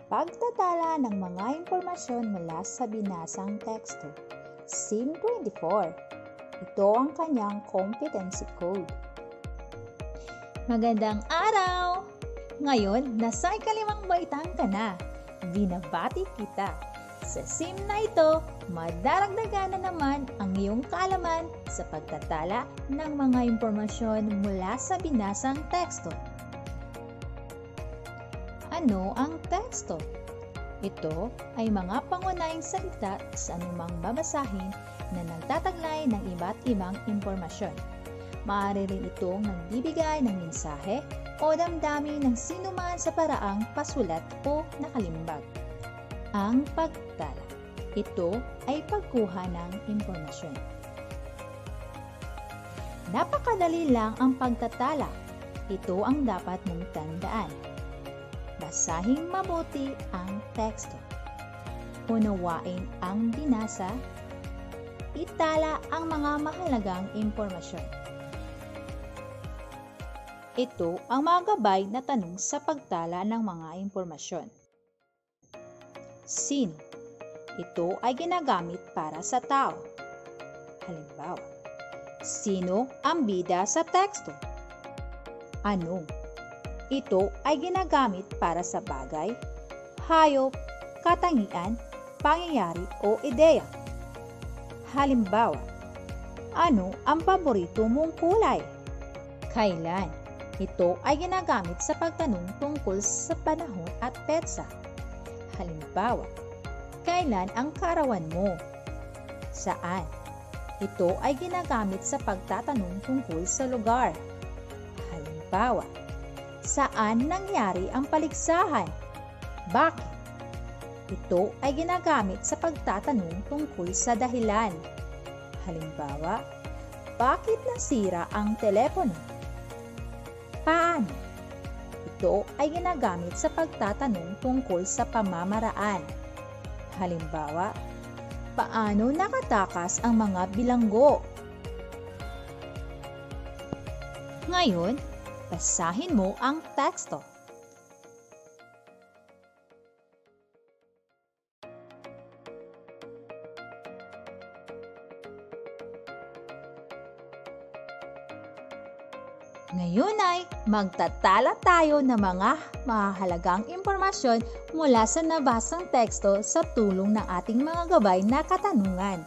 Pagtatala ng mga impormasyon mula sa binasang teksto. Scene 24. Ito ang kanyang competency code. Magandang araw! Ngayon, nasa ikalimang baitang ka na. Binabati kita. Sa sim na ito, madaragdagan na naman ang iyong kaalaman sa pagtatala ng mga impormasyon mula sa binasang teksto. Ano ang teksto? Ito ay mga pangunahing salita sa anumang babasahin na nagtataglay ng iba't ibang impormasyon. Maaari rin itong nagbibigay ng mensahe o damdamin ng sinuman sa paraang pasulat o nakalimbag. Ang pagtala. Ito ay pagkuha ng impormasyon. Napakadali lang ang pagtatala. Ito ang dapat mong tandaan. Basahin mabuti ang teksto. Unawain ang binasa. Itala ang mga mahalagang impormasyon. Ito ang mga gabay na tanong sa pagtala ng mga impormasyon. Sino? Ito ay ginagamit para sa tao. Halimbawa, sino ang bida sa teksto? Ano? Ito ay ginagamit para sa bagay, hayop, katangian, pangyayari o ideya. Halimbawa, ano ang paborito mong kulay? Kailan? Ito ay ginagamit sa pagtanong tungkol sa panahon at petsa. Halimbawa, kailan ang kaarawan mo? Saan? Ito ay ginagamit sa pagtatanong tungkol sa lugar. Halimbawa, saan nangyari ang paligsahan? Bakit? Ito ay ginagamit sa pagtatanong tungkol sa dahilan. Halimbawa, bakit nasira ang telepono? Paano? Ito ay ginagamit sa pagtatanong tungkol sa pamamaraan. Halimbawa, paano nakatakas ang mga bilanggo? Ngayon, basahin mo ang teksto. Ngayon ay magtatala tayo ng mga mahalagang impormasyon mula sa nabasang teksto sa tulong ng ating mga gabay na katanungan.